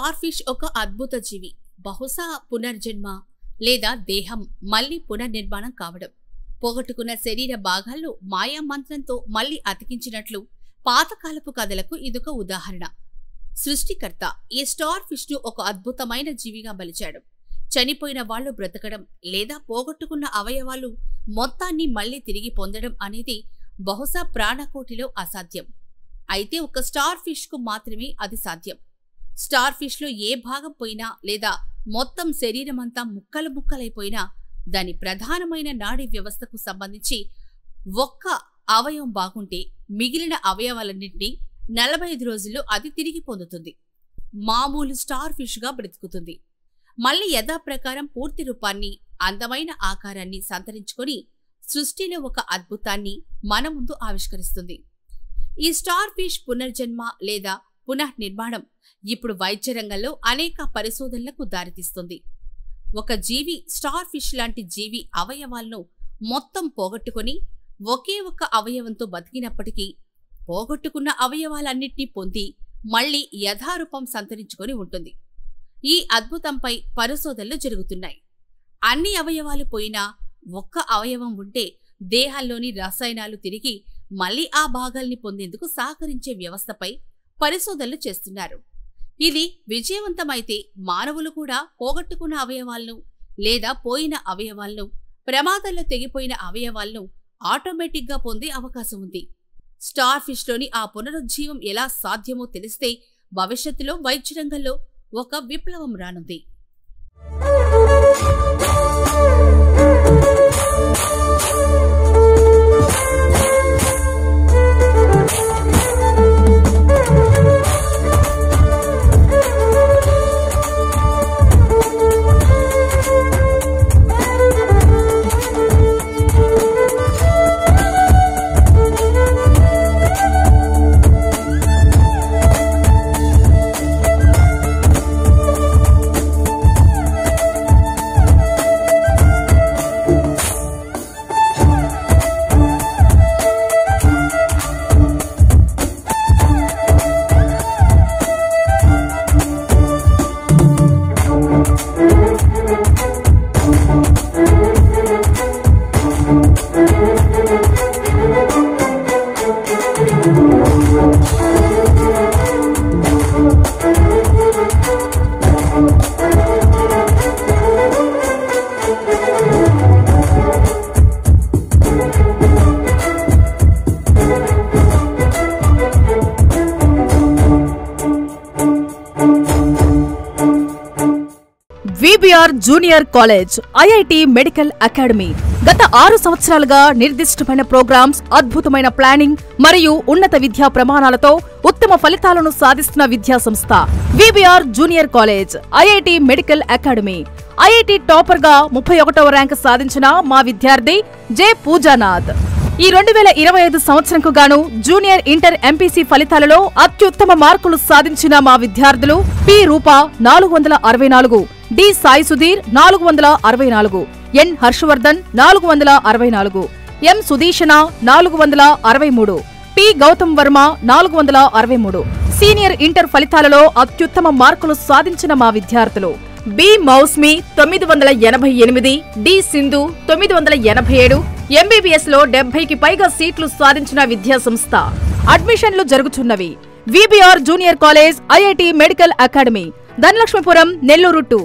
Star fish ఒక అద్భుత జీవి. బహుశా పునర్జన్మ లేదా దేహం మళ్లీ పునర్నిర్మాణం కావడం, పోగొట్టుకున్న శరీర భాగాల్లో మాయా మంత్రంతో మళ్లీ అతికించినట్లు పాతకాలపు కథలకు ఇదొక ఉదాహరణ. సృష్టికర్త ఈ స్టార్ ఫిష్ ను ఒక అద్భుతమైన జీవిగా మలిచాడు. చనిపోయిన వాళ్లు బ్రతకడం లేదా పోగొట్టుకున్న అవయవాలు మొత్తాన్ని మళ్లీ తిరిగి పొందడం అనేది బహుశా ప్రాణకోటిలో అసాధ్యం. అయితే ఒక స్టార్ ఫిష్ కు మాత్రమే అది సాధ్యం. స్టార్ ఫిష్ లో ఏ భాగం పోయినా లేదా మొత్తం శరీరమంతా ముక్కలు ముక్కలైపోయినా దాని ప్రధానమైన నాడీ వ్యవస్థకు సంబంధించి ఒక్క అవయవం బాగుంటే మిగిలిన అవయవాలన్నింటినీ 45 రోజుల్లో అది తిరిగి పొందుతుంది. మామూలు స్టార్ ఫిష్ గా బ్రతుకుతుంది. మళ్లీ యథాప్రకారం పూర్తి రూపాన్ని, అందమైన ఆకారాన్ని సంతరించుకొని సృష్టిలో ఒక అద్భుతాన్ని మన ముందు ఆవిష్కరిస్తుంది. ఈ స్టార్ ఫిష్ పునర్జన్మ లేదా పునఃనిర్మాణం ఇప్పుడు వైద్య రంగంలో అనేక పరిశోధనలకు దారితీస్తుంది. ఒక జీవి, స్టార్ ఫిష్ లాంటి జీవి అవయవాలను మొత్తం పోగొట్టుకుని ఒకే ఒక అవయవంతో బతికినప్పటికీ పోగొట్టుకున్న అవయవాలన్నింటినీ పొంది మళ్లీ యథారూపం సంతరించుకొని ఉంటుంది. ఈ అద్భుతంపై పరిశోధనలు జరుగుతున్నాయి. అన్ని అవయవాలు పోయినా ఒక్క అవయవం ఉంటే దేహాల్లోని రసాయనాలు తిరిగి మళ్లీ ఆ భాగాల్ని పొందేందుకు సహకరించే వ్యవస్థపై పరిశోధనలు చేస్తున్నారు. ఇది విజయవంతమైతే మానవులు కూడా పోగొట్టుకున్న అవయవాలను లేదా పోయిన అవయవాలను, ప్రమాదంలో తెగిపోయిన అవయవాలను ఆటోమేటిక్గా పొందే అవకాశం ఉంది. స్టార్ ఫిష్ లోని ఆ పునరుజ్జీవం ఎలా సాధ్యమో తెలిస్తే భవిష్యత్తులో వైద్య రంగంలో ఒక విప్లవం రానుంది. VBR junior college IIT medical academy గత 6 సంవత్సరాలుగా నిర్దిష్టమైన ప్రోగ్రామ్స్, అద్భుతమైన ప్లానింగ్ మరియు ఉన్నత విద్యా ప్రమాణాలతో ఉత్తమ ఫలితాలను సాధిస్తున్న విద్యా సంస్థ VBR junior college IIT medical academy. IIT topper గా 31వ ర్యాంక్ సాధించిన మా విద్యార్థి జె పూజానాథ్. ఈ 2025 సంవత్సరంకు గాను జూనియర్ ఇంటర్ ఎంపీసీ ఫలితాలలో అత్యుత్తమ మార్కులు సాధించిన మా విద్యార్థులు P Rupa 464, D Sai Sudheer 464, N Harshavardhan 464, M Sudeeshana 463, T Gautam Varma 463. Senior inter ఫలితాలలో అత్యుత్తమ మార్కులు సాధించిన మా విద్యార్థులు B Mousmi 988, D Sindhu 987, MBBS లో 70కి పైగా సీట్లు సాధించిన విద్యా సంస్థ. అడ్మిషన్లు జరుగుతున్నవి. VBR junior college IIT medical academy, Dhanalakshmipuram, Nellore 2.